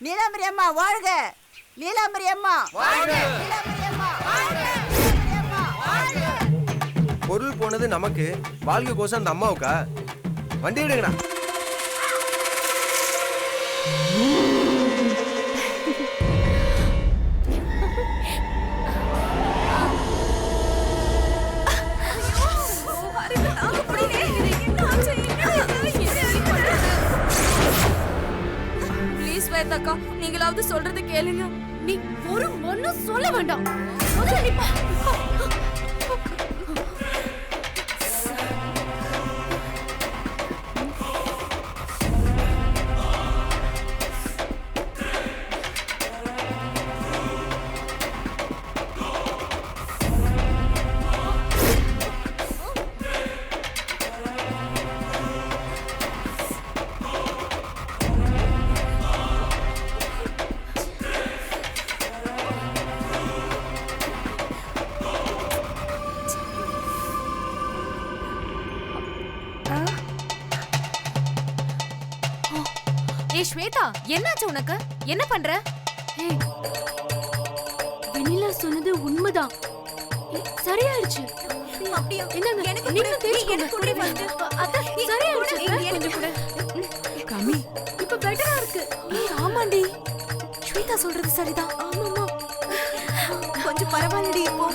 நீலாம்பரி அம்மா வாழ்க! நீலாம்பரி அம்மா வாழ்க! நீலாம்பரி அம்மா வாழ்க! நீலாம்பரி அம்மா வாழ்க! பொருள் போனது நமக்கு, வாழ்க்கை கோசம் அந்த அம்மாவுக்கா? வண்டி எடுங்கடா. ஸ்வேதாக்கா, நீங்களாவது சொல்றது கேளுங்க. நீ ஒரு ஒண்ணும் சொல்ல வேண்டாம். ஸ்வேதா, என்னாச்சு உனக்கு? என்ன பண்ற? வெண்ணிலா சொன்னது உண்மைதான். சரியாயிடுச்சு. அப்படியே என்னங்க எனக்கு நீங்க கூட வந்து அத சரியாயிடுச்சு. கொஞ்சம் கூட கம்மி. இப்ப பெட்டரா இருக்கு. ஆமாண்டி, ஸ்வேதா சொல்றது சரிதான். ஆமாமா, கொஞ்சம் பரவாயில்லடி இப்போ.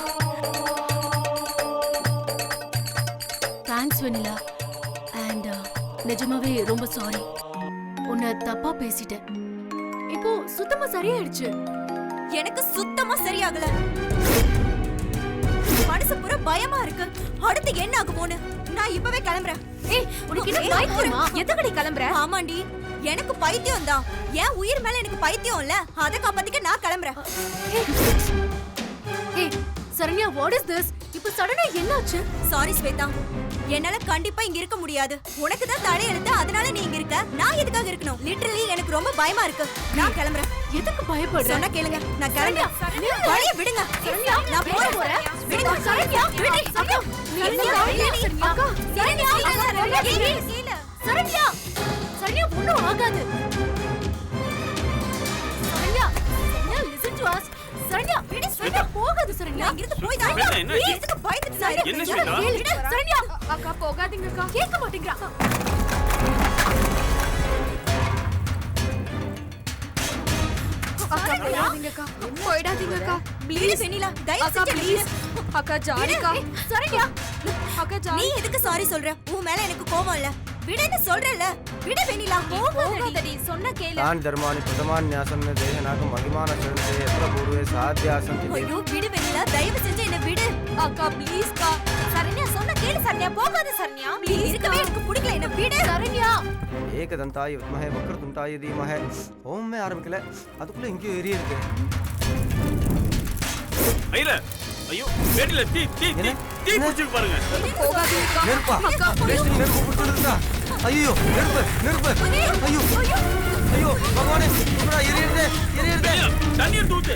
Thanks Vennila. அண்ட் நிஜமாவே ரொம்ப சாரி. உன்னை தப்பா பேசிட்டேன். இப்போ சுத்தமா சரியாயிடுச்சு. எனக்கு சுத்தமா சரியாகல. மனசு பூரா பயமா இருக்கு. அடுத்து என்ன ஆகுமோன்னு. நான் இப்பவே கிளம்புறேன். ஏய், உனக்கு என்ன பைத்தியமா? எதுக்கடி கிளம்புற? ஆமாண்டி, எனக்கு பைத்தியம் தான். என் உயிர் மேல எனக்கு பைத்தியம் இல்ல. அத காப்பாத்திக்க நான் கிளம்புறேன். ஏய் சரண்யா, வாட் இஸ் திஸ்? இப்போ சடனா என்னாச்சு? சாரி ஸ்வேதா, என்னால கண்டிப்பா இங்க இருக்க முடியாது. உனக்கு தான் தலையெழுத்து, அதனால நீ இங்க இருக்க. நான் எதுக்காக இருக்கணும்? லிட்டரலி எனக்கு ரொம்ப பயமா இருக்கு. நான் கிளம்புறேன். எதுக்கு பயப்படுற? சொன்னா கேளுங்க, நான் கிளம்புறேன். வழிய விடுங்க. சரண்யா, நான் போறேன். விடுங்க சரண்யா. விடு. அக்கா, நீ என்ன வழியடி? அக்கா, சரண்யா, கீழ. சரண்யா, சரண்யா ஒண்ணும் ஆகாது. Saranya, listen to us. Saranya, விடு. சரண்யா போகாது. சரண்யா, இங்க இருந்து போய் தான். நீ எதுக்கு பயந்துட்டு சரண்யா? என்ன ஸ்வேதா? விடு சரண்யா. அக்கா போகாதீங்க அக்கா. கேட்க மாட்டேங்கறா. அக்கா போகாதீங்க அக்கா. போய்டாதீங்க அக்கா. ப்ளீஸ் வெண்ணிலா, தயவு செஞ்சு ப்ளீஸ். அக்கா ஜாரிகா. சரண்யா, அக்கா ஜாரி. நீ எதுக்கு சாரி சொல்ற? உன் மேல எனக்கு கோவம் இல்ல. விடுன்னு சொல்றல. விடு வெண்ணிலா. போகாதடி, சொன்னா கேளு. தான் தர்மானி பிரதமான்யாசம் தேஹனாக மகிமான சரணே எத்ர பூர்வே சாத்யாசம். ஐயோ விடு வெண்ணிலா, தயவு செஞ்சு என்ன விடு. அக்கா ப்ளீஸ் கா. சரண்யா சொன்னா கேளு. சரண்யா போகாத. சரண்யா ப்ளீஸ். இருக்கவே எனக்கு பிடிக்கல. என்ன விடு. சரண்யா. ஏகதந்தாய வித்மஹே வக்ரதுண்டாய தீமஹே. ஓம்மே ஆரம்பிக்கல, அதுக்குள்ள இங்கே ஏறி இருக்கு. ஐல, ஐயோ வேடில தீ புடிச்சு பாருங்க. போகாதீங்க நெருப்பா? அக்கா பேஸ்ட் நெருப்பு புடிச்சுடுதா? ஐயோ நெருப்பு. ஐயோ ஐயோ பகவானே, இப்படா எரியுதே. தண்ணீய தூத்து.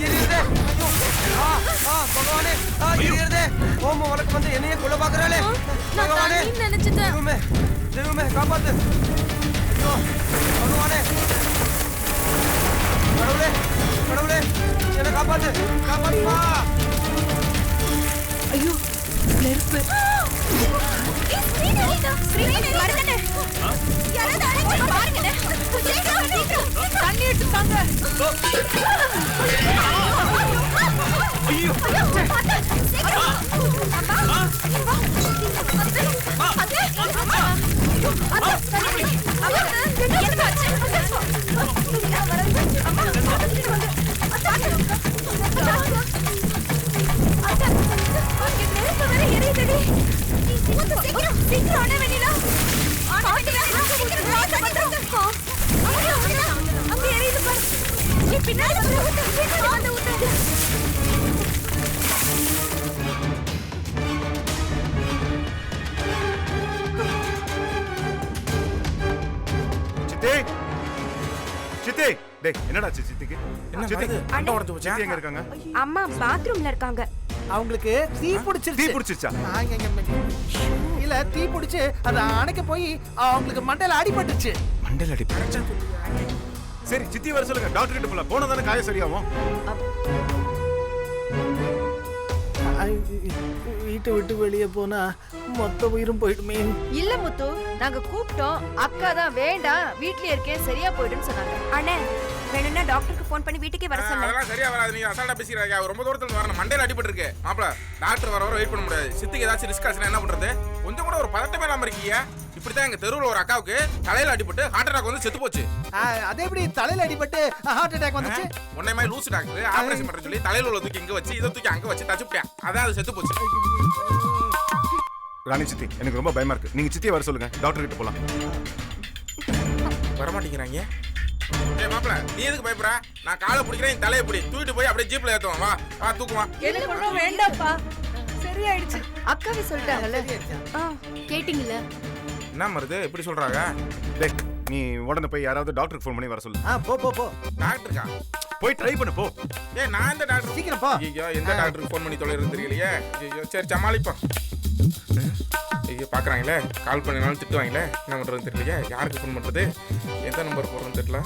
எரியுதே. ஐயோ பகவானே, எரியுதே. ஓம் வலக்கு வந்து என்னையே கொல்ல பாக்குறாளே. பகவானே, நான் நினைச்சிட்டேன். தெய்வமே காப்பாத்து. ஐயோ பகவானே, கடவுளே என்ன காப்பாத்துமா. ஐயோ நெருப்பு. தண்ணி எடுத்துட்டாங்க. சித்தி டேய் என்னடா சித்திக்கு என்ன சித்தி வருது? அண்டை உடைஞ்சு போச்சா? சித்தி எங்க இருக்காங்க அம்மா பாத்ரூம்ல இருக்காங்க. அவங்களுக்கு தீ தீ பிடிச்சிருச்சு. பிடிச்சிச்சா இல்ல தீ பிடிச்சு அத அணைக்க போய் அவங்களுக்கு மண்டையில அடிபட்டுச்சு. மண்டையில அடி பறச்சா சரி சித்தி வர சொல்லுங்க டாக்டர் கிட்ட போலாம் போனா தானே காயம் சரியாகும் வீட்டை விட்டு வெளியே போனா மொத்த உயிரும் போயிடுமே. இல்ல முத்து, நாங்க கூப்பிட்டோம். அக்கா தான் வேண்டாம், வீட்லயே இருக்கேன், சரியா போயிடுன்னு சொன்னாங்க. அண்ணே வேணும்னா டாக்டருக்கு ஃபோன் பண்ணி வீட்டுக்கே வர சொல்ல. அதெல்லாம் சரியா வராது. நீங்க அசால்ட்டா பேசிக்கிறாங்க. அவர் ரொம்ப தூரத்துல இருந்து வரணும். மண்டையில அடிபட்டு இருக்கு. மாப்ள டாக்டர் வர வெயிட் பண்ண முடியாது. சித்திக்கு ஏதாச்சும் ரிஸ்க் ஆச்சுன்னா என்ன பண்றது? கொஞ்சம் கூட ஒரு பதட்டமே இல்லாம இருக்கீங்க. இப்படித்தான் எங்க தெருவுல ஒரு அக்காவுக்கு தலையில அடிபட்டு ஹார்ட் அட்டாக் வந்து செத்து போச்சு. அதே எப்படி தலையில அடிபட்டு ஹார்ட் அட்டாக் வந்துச்சு? உன்னை மாதிரி லூசு டாக்டர் ஆபரேஷன் பண்ண சொல்லி தலையில உள்ள தூக்கி இங்க வச்சு இதை தூக்கி அங்க வச்சு தச்சுப்பிட்டேன். அதான் அது செத்து போச்சு. ராணி சித்தி எனக்கு ரொம்ப பயமா இருக்கு நீங்க சித்தியை வர சொல்லுங்க டாக்டர் கிட்ட போலாம் வரமாட்டேங்கிறாங்க. ஏய் மாப்ள நீ எதுக்கு பயப்படுற? நான் காலை பிடிக்கிறேன் தலையை பிடி தூக்கிட்டு போய் அப்படியே ஜீப்ல ஏத்துவான். வா வா தூக்குவான். எனக்கு ஒண்ணும் வேண்டாப்பா, சரியாயிடுச்சு. அக்காவே சொல்லிட்டாங்கல்ல. கேட்டிங்கல என்ன மருது இப்படி சொல்றாங்க? டேய் நீ உடனே போய் யாராவது டாக்டருக்கு ஃபோன் பண்ணி வர சொல்லு போ போ போ. டாக்டருக்கா? போய் ட்ரை பண்ணு போ ஏய் நான் இந்த டாக்டர் சீக்கிரம் போ. ஐயோ எந்த டாக்டருக்கு ஃபோன் பண்ணி தொலைறது தெரியலையே. ஐயோ சரி சமாளிப்போம். ஐயோ பார்க்குறாங்களே கால் பண்ணினாலும் திட்டுவாங்களே என்ன பண்ணுறதுன்னு தெரியலையே. யாருக்கு ஃபோன் பண்ணுறது எந்த நம்பர் போடுறதுன்னு தெரியல.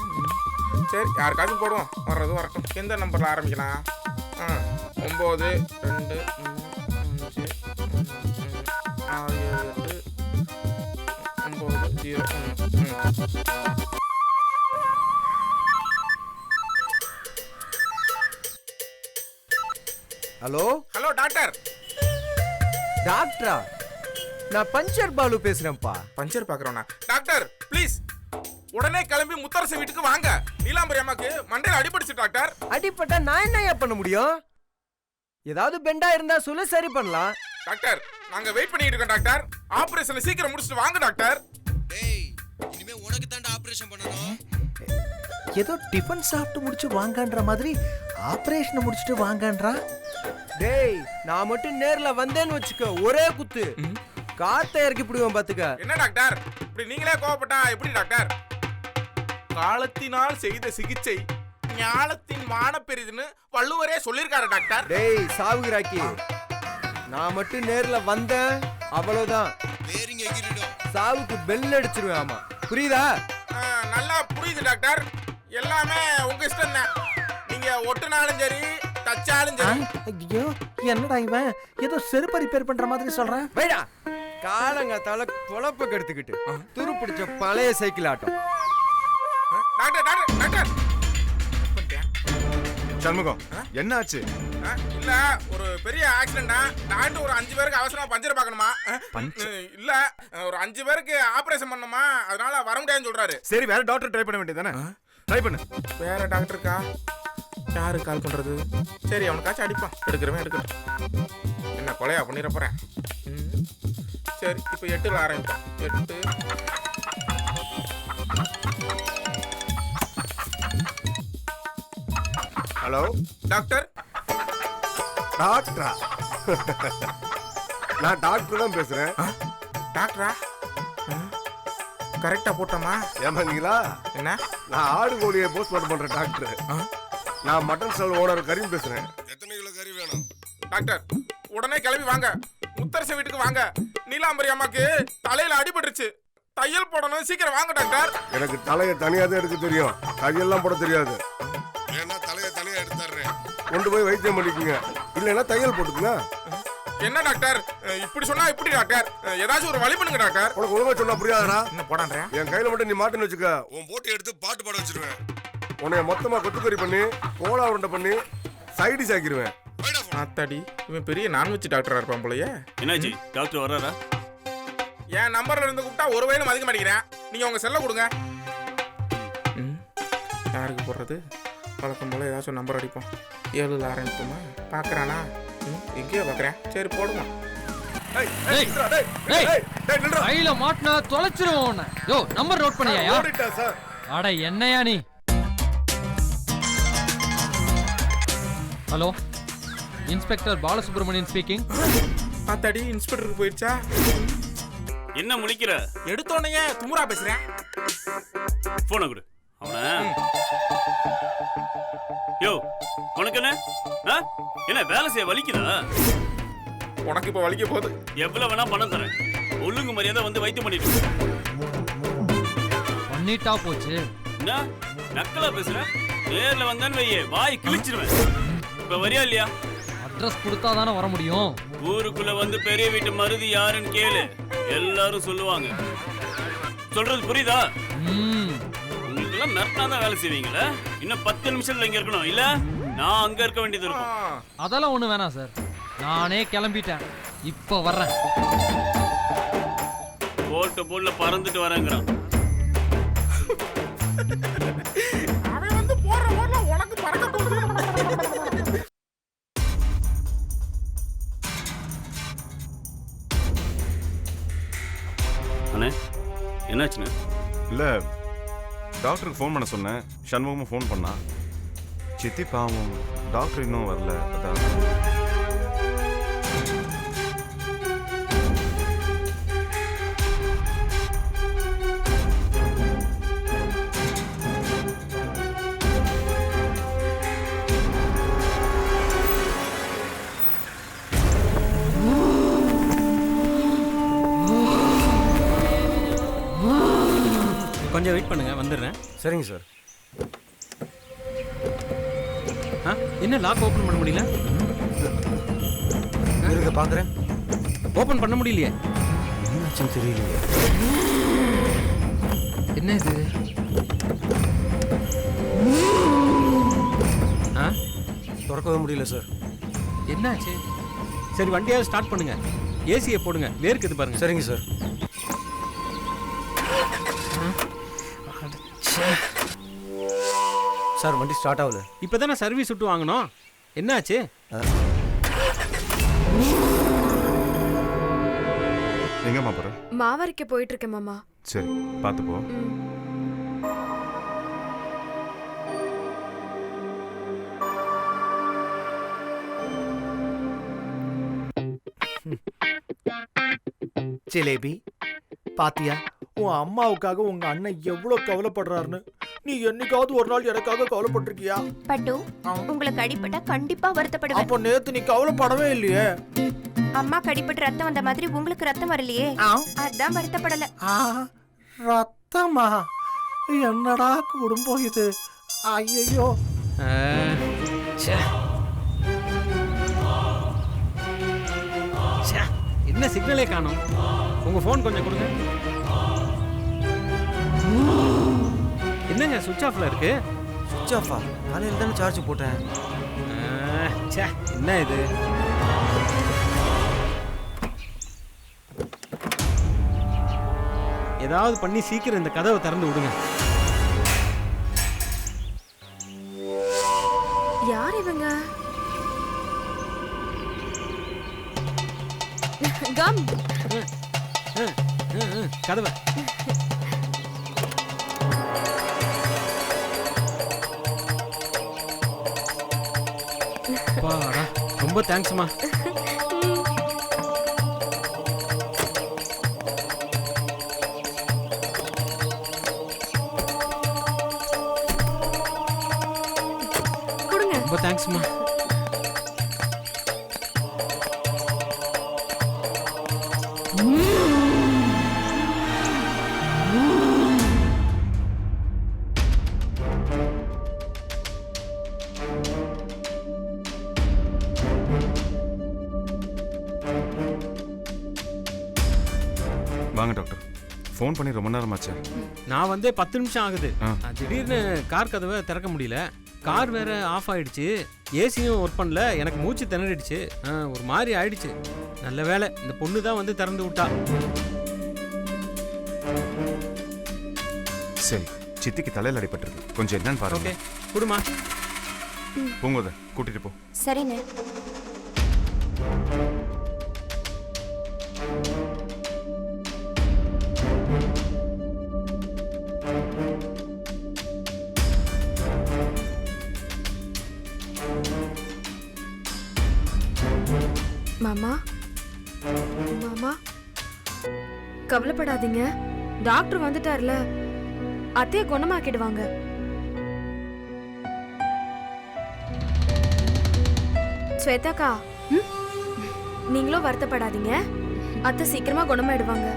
சரி யாருக்காச்சும் போடுவோம் வர்றது வரட்டும். எந்த நம்பரில் ஆரம்பிக்கலாம்? 9 2 5 6 7 8 9 0 ஹலோ ஹலோ டாக்டர். டாக்டரா? நான் பஞ்சர் பாலு பேசுறேன்ப்பா. பஞ்சர் பார்க்குறோண்ணா. டாக்டர் ப்ளீஸ் உடனே கிளம்பி முத்தரசு வீட்டுக்கு வாங்க. நீலாம்பரி அம்மாக்கு மண்டையில் அடிபடிச்சு டாக்டர். அடிப்பட்டா நான் என்னய்யா பண்ண முடியும்? ஏதாவது பெண்டா இருந்தா சொல்லு, சரி பண்ணலாம். டாக்டர் நாங்க வெயிட் பண்ணிட்டு இருக்கோம் டாக்டர். ஆபரேஷனை சீக்கிரம் முடிச்சிட்டு வாங்க டாக்டர். டேய் இனிமே உனக்கு தான்டா ஆபரேஷன் பண்ணனும். ஏதோ டிஃபன் சாப்பிட்டு முடிச்சு வாங்கன்ற மாதிரி ஆபரேஷன் முடிச்சிட்டு வாங்கன்றா. டேய் நான் மட்டும் நேர்ல வந்தேன்னு வச்சுக்க, ஒரே குத்து காத்த இறக்கி பிடிவோம் பாத்துக்க. என்ன டாக்டர் இப்படி நீங்களே கோவப்பட்டா எப்படி டாக்டர்? காலத்தினால் செய்த சிகிச்சை ஞானத்தின் மான பெரிதுன்னு வள்ளுவரே சொல்லியிருக்காரு டாக்டர். டேய் சாவுகிறாக்கி, நான் மட்டும் நேர்ல வந்தேன் அவ்வளவுதான். வேரிங்க எகிரிடும். சாவுக்கு பெல் அடிச்சிருவேன். ஆமா புரியுதா? நல்லா புரியுது டாக்டர். எல்லாமே உங்க இஷ்டம் தான். நீங்க ஒட்டுனாலும் சரி தச்சாலும் சரி. ஐயோ என்னடா இவன் ஏதோ செருப்பு ரிப்பேர் பண்ற மாதிரி சொல்றான். வைடா காலங்க தலை பொழப்ப கெடுத்துக்கிட்டு துரு பிடிச்ச பழைய சைக்கிள் ஆட்டம். டாக்டர் டாக்டர் டாக்டர் சண்முகம் என்ன ஆச்சு இல்ல ஒரு பெரிய ஆக்சிடென்டா. டாக்டர் ஒரு 5 பேருக்கு அவசரமா பஞ்சர் பார்க்கணுமா? இல்ல ஒரு 5 பேருக்கு ஆபரேஷன் பண்ணணுமா, அதனால வர முடியாதுன்னு சொல்றாரு. சரி வேற டாக்டர் ட்ரை பண்ண வேண்டியதானே ட்ரை பண்ணு வேற டாக்டருக்கா? யாருக்கு கால் பண்றது? சரி அவனுக்காச்சும் அடிப்பான். எடுக்கிறவன் எடுக்கிறேன். என்ன கொலையா பண்ணிட போறேன். சரி இப்போ 8ல ஆரம்பிப்போம். 8 ஹலோ டாக்டர். டாக்டரா நான் டாக்டர் தான் பேசுறேன் டாக்டரா? கரெக்டா போட்டோமா? ஏமாந்தீங்களா? என்ன? நான் ஆடு கோழியை போஸ்ட்மார்ட்டம் பண்ற டாக்டர். நான் மட்டன் ஸ்டால் ஓனர் கரீம் பேசுறேன். எத்தனை கிலோ கறி வேணும்? டாக்டர் உடனே கிளம்பி வாங்க. முத்தரசு வீட்டுக்கு வாங்க. நீலாம்பரி அம்மாக்கு தலையில அடிபட்டுருச்சு. தையல் போடணும். சீக்கிரம் வாங்க டாக்டர். எனக்கு தலையை தனியாக தான் எடுக்க தெரியும், கையெல்லாம் போட தெரியாது. வேணா தலையை தனியா எடுத்துறேன். கொண்டு போய் வைத்தியம் பண்ணிக்கோங்க, இல்லைன்னா தையல் போட்டுக்குங்க. என்ன டாக்டர் இப்படி சொன்னா எப்படி டாக்டர்? ஏதாச்சும் ஒரு வழி பண்ணுங்க டாக்டர். உனக்கு ஒழுங்கா சொன்னா புரியாதடா. என்ன போடான்றேன்? என் கையில மட்டும் நீ மாட்டுன்னு வச்சுக்க, உன் போட்டு எடுத்து பாட்டு பாட வச்சிருவேன். உன்னைய மொத்தமா கொத்துக்கறி பண்ணி கோலா உருண்டை பண்ணி சைடிஸ் ஆக்கிடுவேன். வைடா ஆத்தாடி இவன் பெரிய நான்வெஜ் டாக்டரா இருப்பான் போலயே. என்னாச்சு டாக்டர் வர்றாரா? என் நம்பர்ல இருந்து கூப்பிட்டா ஒரு வயலும் மதிக்க மாட்டேங்கிறேன். நீங்க உங்க செல்ல கொடுங்க. யாருக்கு போடுறது? வழக்கம் போல ஏதாச்சும் நம்பர் அடிப்போம். 7ல் ஆரம்பிப்போமா? பார்க்குறானா? எங்கேயோ பார்க்குறேன். சரி போடுமா. கையில மாட்டினா தொலைச்சிருவோம். யோ நம்பர் நோட் பண்ணியா? அட என்னையா நீ? Hello, inspector Balasubramanian speaking. ஆத்தாடி இன்ஸ்பெக்டருக்கு போயிடுச்சா? என்ன முழிக்கிற? எடுத்தோடனே துமுறா பேசுறேன். போன கொடு அவன. யோ உனக்கு என்ன? என்ன வேலை செய்ய வலிக்குதா? உனக்கு இப்போ வலிக்க போகுது. எவ்வளவு வேணா பணம் தரேன். ஒழுங்கு மரியாதை வந்து வைத்தியம் பண்ணிட்டு பண்ணிட்டா போச்சு. என்ன நக்கலா பேசுற? நேர்ல வந்தான்னு வையே வாய் கிழிச்சிருவேன். இப்ப வரியா இல்லையா? அட்ரஸ் கொடுத்தா தானே வர முடியும். ஊருக்குள்ள வந்து பெரிய வீட்டு மருதி யாருன்னு கேளு, எல்லாரும் சொல்லுவாங்க. சொல்றது புரியுதா? உங்களுக்கு எல்லாம் மிரட்டினா தான் வேலை செய்வீங்களா? இன்னும் 10 நிமிஷத்துல இங்க இருக்கணும், இல்ல நான் அங்க இருக்க வேண்டியது இருக்கும். அதெல்லாம் ஒண்ணு வேணாம் சார், நானே கிளம்பிட்டேன். இப்ப வர்றேன். போட்டு போல பறந்துட்டு வரேங்கிறான். அவன் வந்து போற போல உனக்கு பறக்க போகுது. அண்ணே என்னாச்சுண்ணே? இல்லை டாக்டருக்கு ஃபோன் பண்ண சொன்னேன். சண்முகமும் ஃபோன் பண்ணா. சித்தி பாவம் டாக்டர் இன்னும் வரல. அதான் கொஞ்சம் வெயிட் பண்ணுங்க, வந்துடுறேன். சரிங்க சார். என்ன லாக் ஓபன் பண்ண முடியல? இருக்க பாக்குறேன். ஓபன் பண்ண முடியலையே. என்னாச்சுன்னு தெரியலையே. என்ன இது? திறக்கவே முடியல சார். என்னாச்சு? சரி வண்டியாவது ஸ்டார்ட் பண்ணுங்க. ஏசியை போடுங்க, வேர்க்குது பாருங்க. சரிங்க சார். சார் வண்டி ஸ்டார்ட் ஆகுது. இப்போதானே சர்வீஸ் விட்டு வாங்கணும். என்னாச்சு? எங்கம்மா போற? மாவரைக்க போயிட்டு இருக்கேன் மாமா. சரி பார்த்து போ. ஜிலேபி பாத்தியா, உன் அம்மாவுக்காக உங்க அண்ணன் எவ்வளவு கவலைப்படுறாருன்னு. நீ என்னைக்காவது ஒரு நாள் எனக்காக கவலைப்பட்டிருக்கியா? பட்டு, உங்களுக்கு அடிபட்டா கண்டிப்பா வருத்தப்படுவேன். அப்ப நேத்து நீ கவலைப்படவே இல்லையே. அம்மா கடிபட்டு ரத்தம் வந்த மாதிரி உங்களுக்கு ரத்தம் வரலையே, அதான் வருத்தப்படல. ரத்தமா? என்னடா குடும்பம் இது? ஐயோ. என்ன சிக்னலே காணோம். உங்க போன் கொஞ்சம் கொடுங்க. என்னங்க சுவிட்ச் ஆஃப்ல இருக்கு? சுவிட்ச் ஆஃபா? காலையில தானே சார்ஜ் போட்டேன். என்ன இது? ஏதாவது பண்ணி சீக்கிரம் இந்த கதவை திறந்து விடுங்க. யார் இவங்க? கம் கதவை ரொம்ப தேங்க்ஸ்மா. கொடுங்க. ரொம்ப தேங்க்ஸ்மா. வாங்க டாக்டர். ஃபோன் பண்ணி ரொம்ப நேரமாச்சு. நான் வந்து 10 நிமிஷம் ஆகுது. திடீர்னு கார் கதவை திறக்க முடியல. கார் வேற ஆஃப் ஆயிடுச்சு, ஏசியும் ஒர்க் பண்ணல, எனக்கு மூச்சு திணறிடுச்சு, ஒரு மாதிரி ஆயிடுச்சு. நல்ல வேளை இந்த பொண்ணு தான் வந்து திறந்து விட்டா. சரி, சித்திக்கு தலையில் அடிபட்டிருக்கு, கொஞ்சம் என்னன்னு பாருங்க. ஓகே, குடுமா. பூங்கோத கூட்டிட்டு போ. சரிண்ணே. மாமா மாமா கவலைப்படாதீங்க, டாக்டர் வந்துட்டார்ல, அத்தைய குணமாக்கிடுவாங்க. ஸ்வேதாக்கா, நீங்களும் வருத்தப்படாதீங்க, அத்தை சீக்கிரமா குணமாயிடுவாங்க.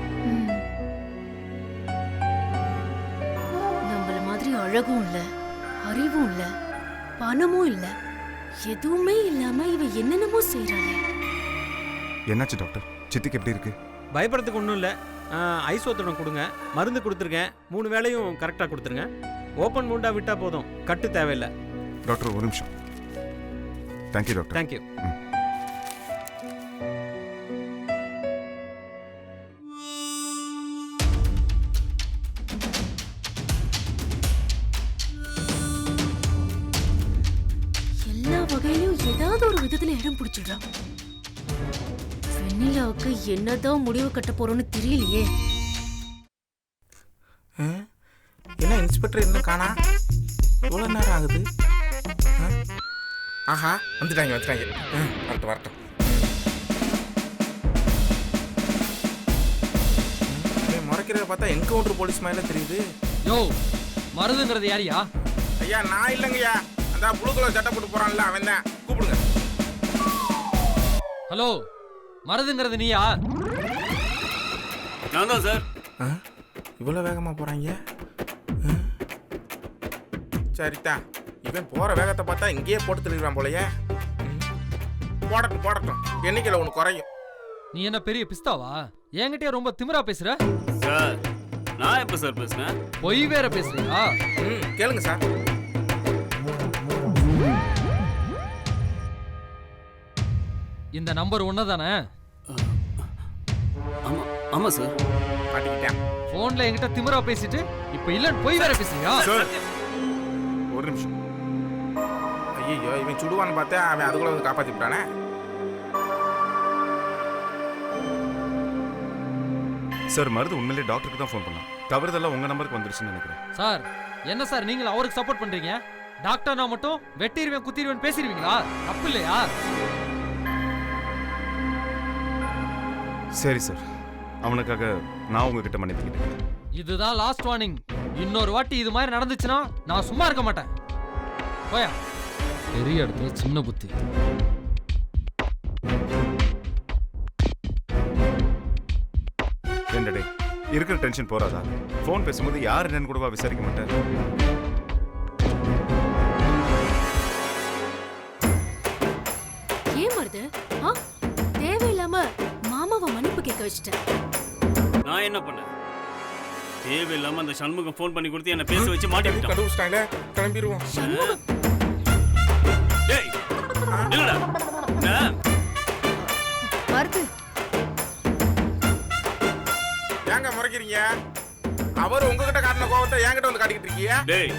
நம்மள மாதிரி அழகும் இல்ல, அறிவும் இல்ல, பணமும் இல்ல, எதுவுமே இல்லாம இவ என்னென்னமோ செய்யறாளே. என்னாச்சு டாக்டர், சித்திக்கு எப்படி இருக்கு? பயப்படுறதுக்கு ஒன்றும் இல்லை. ஐஸ் ஒத்தடம் கொடுங்க, மருந்து கொடுத்துருக்கேன், 3 வேளையும் கரெக்டாக கொடுத்துருங்க. ஓப்பன் மூண்டா விட்டால் போதும், கட்டு தேவையில்லை. டாக்டர் ஒரு நிமிஷம். Thank you doctor. தேங்க்யூ. எல்லா வகையிலும் ஏதாவது ஒரு விதத்துல இடம் பிடிச்சிடுறா. வெண்ணிலாவுக்கு என்னதான் முடிவு கட்ட போறோம்னு தெரியலையே. என்ன இன்ஸ்பெக்டர் இன்னும் காணா? எவ்வளோ நேரம் ஆகுது? ஆஹா, வந்துட்டாங்க. வரட்டும். முறைக்கிறத பார்த்தா என்கவுண்டர் போலீஸ் மாதிரி தெரியுது. யோ, மருதுங்கிறது யாரியா? ஐயா, நான் இல்லைங்கய்யா, அந்த ப்ளூ கலர் சட்டை போட்டு போறான்ல அவன் தான். கூப்பிடுங்க. ஹலோ, மருதுங்கிறது நீயா? நான் தான் சார். இவ்வளோ வேகமா போறாங்க. சரிதான், இவன் போற வேகத்தை பார்த்தா இங்கேயே போட்டு திருடுறான் போலயே. போடட்டும், எண்ணிக்கையில் ஒன்று குறையும். நீ என்ன பெரிய பிஸ்தாவா? என்கிட்டயே ரொம்ப திமிரா பேசுற சார். நான் எப்ப சார் பேசுனேன்? பொய் வேற பேசுறியா? கேளுங்க சார். இந்த நம்பர் ஒன்னதானே? ஆமா சார். மாட்டிக்கிட்டேன். போன்ல என்கிட்ட திமிரா பேசிட்டு இப்ப இல்லன்னு பொய் வேற பேசுறியா? ஒரு நிமிஷம். ஐயோ, இவன் சுடுவான்னு பார்த்தா அவன் அதுக்குள்ள வந்து காப்பாத்தி விட்டானே. சார், மருது உண்மையிலேயே டாக்டருக்கு தான் ஃபோன் பண்ணான். தவறுதெல்லாம் உங்க நம்பருக்கு வந்துருச்சுன்னு நினைக்கிறேன். சார், என்ன சார் நீங்க அவருக்கு சப்போர்ட் பண்றீங்க? டாக்டர் நான் மட்டும் வெட்டிடுவேன் குத்திடுவேன் பேசிடுவீங்களா? தப்பு இல்லையா? சரி சார், அவனுக்காக நான் உங்ககிட்ட மன்னித்துக்கிட்டேன். இதுதான் லாஸ்ட் வார்னிங். இன்னொரு வாட்டி இது மாதிரி நடந்துச்சுன்னா நான் சும்மா இருக்க மாட்டேன். போயா. பெரிய இடத்துல சின்ன புத்தி. என்னடே, இருக்கிற டென்ஷன் போறாதா? ஃபோன் பேசும்போது யார் என்னன்னு கூடவா விசாரிக்க மாட்டேன்? ஏன் மருது? தேவையில்லாம மாமாவை மன்னிப்பு கேட்க வச்சுட்டேன். நான் என்ன பண்ணேன்? தேவையில்லாம அந்த சண்முகம் ஃபோன் பண்ணி கொடுத்து என்ன பேச வச்சு மாட்டிக்கிட்டான். கண்டுபிடிச்சிட்டாங்களே, கிளம்பிடுவோம். டேய், இல்லடா. மருது, ஏங்க முறைக்கிறீங்க? அவர் உங்ககிட்ட காட்டின கோபத்தை என்கிட்ட வந்து காட்டிக்கிட்டு இருக்கீங்க. டேய்,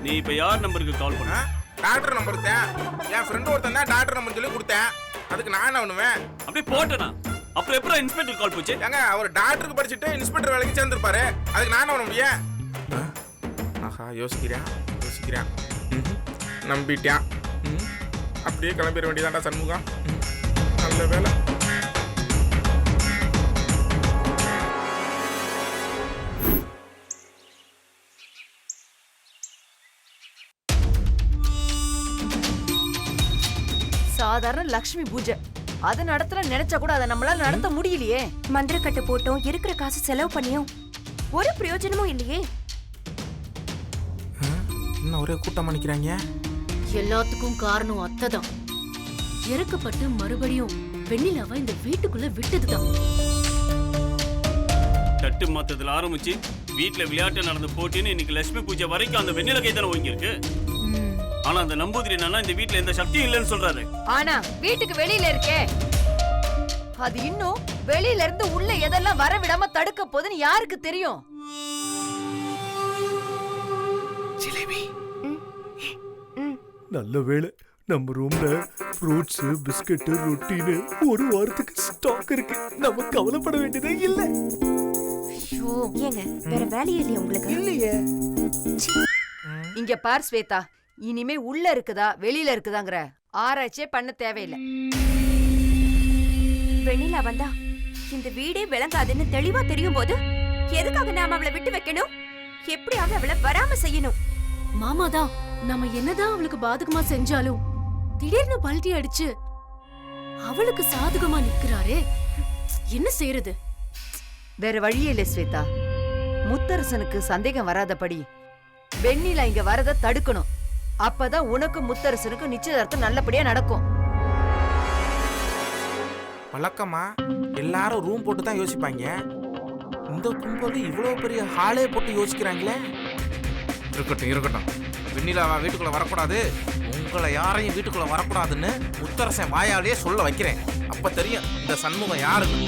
நீ இப்ப யார் நம்பருக்கு கால் பண்ண? டாக்டர் நம்பர் தான். என் ஃப்ரெண்டு ஒருத்தன் தான் டாக்டர் நம்பர் சொல்லி கொடுத்தேன். அதுக்கு நான் என்ன பண்ணுவேன்? அப்படியே போட்டேனா? அப்புறம் எப்படி இன்ஸ்பெக்டர் கால் போச்சு? ஏங்க, அவர் டாக்டருக்கு படிச்சுட்டு இன்ஸ்பெக்டர் வேலைக்கு சேர்ந்துருப்பாரு. அதுக்கு நான் என்ன பண்ண முடியும்? ஆஹா, யோசிக்கிறேன். நம்பிட்டான். அப்படியே கிளம்பிட வேண்டியதாண்டா சண்முகம். நல்ல வேலை. சாதாரண லக்ஷ்மி பூஜை அதை நடத்தல நினைச்சா கூட அதை நம்மளால நடத்த முடியலையே. மந்திரக்கட்டு போட்டோம், இருக்கிற காசு செலவு பண்ணியும் ஒரு பிரயோஜனமும் இல்லையே. இன்னும் ஒரே கூட்டம் பண்ணிக்கிறாங்க. எல்லாத்துக்கும் காரணம் அத்தைதான். இறக்கப்பட்டு மறுபடியும் வெண்ணிலாவை இந்த வீட்டுக்குள்ள விட்டதுதான். தட்டு மாத்ததுல ஆரம்பிச்சு வீட்டுல விளையாட்டு நடந்து போட்டின்னு இன்னைக்கு லட்சுமி பூஜை வரைக்கும் அந்த வெண்ணில கைதான ஓங்கி இருக்கு. ஆனா அந்த நம்பூதிரி என்னன்னா இந்த வீட்டுல எந்த சக்தியும் இல்லைன்னு சொல்றாரு. ஆனா வீட்டுக்கு வெளியில இருக்கே, அது இன்னும் வெளியில இருந்து உள்ள எதெல்லாம் வர விடாம தடுக்க போகுதுன்னு யாருக்கு தெரியும்? நல்ல வேளை நம்ம ரூம்ல ஃப்ரூட்ஸ் பிஸ்கட் ரொட்டின்னு ஒரு வாரத்துக்கு ஸ்டாக் இருக்கு. நம்ம கவலைப்பட வேண்டியதே இல்ல. ஏங்க வேற வேலையே இல்லையா உங்களுக்கு? இல்லையே. இங்க பார் ஸ்வேதா, இனிமே உள்ள இருக்குதா வெளியில இருக்குதாங்கிற ஆராய்ச்சியே பண்ண தேவையில்லை. வெண்ணிலா வந்தா இந்த வீடே விளங்காதுன்னு தெளிவா தெரியும் போது எதுக்காக நாம அவளை விட்டு வைக்கணும்? எப்படியாவது அவளை வராம செய்யணும். மாமாதான் நம்ம என்னதான் அவளுக்கு பாதகமா செஞ்சாலும் திடீர்னு பல்டி அடிச்சு அவளுக்கு சாதகமா நிக்கிறாரே, என்ன செய்யறது? வேற வழியே இல்ல ஸ்வேதா. முத்தரசனுக்கு சந்தேகம் வராதபடி வெண்ணிலா இங்க வரத தடுக்கணும். அப்பதான் உனக்கு முத்தரசனுக்கு நிச்சயதார்த்தம் நல்லபடியா நடக்கும். வழக்கமா எல்லாரும் ரூம் போட்டு தான் யோசிப்பாங்க. இந்த கும்பல் இவ்வளவு பெரிய ஹாலே போட்டு யோசிக்கிறாங்களே. இருக்கட்டும் இருக்கட்டும், வெண்ணிலாவா வீட்டுக்குள்ள வரக்கூடாது, உங்களை யாரையும் வீட்டுக்குள்ள வரக்கூடாதுன்னு முத்தரசன் வாயாலேயே சொல்ல வைக்கிறேன். அப்ப தெரியும் இந்த சண்முகம் யாருன்னு.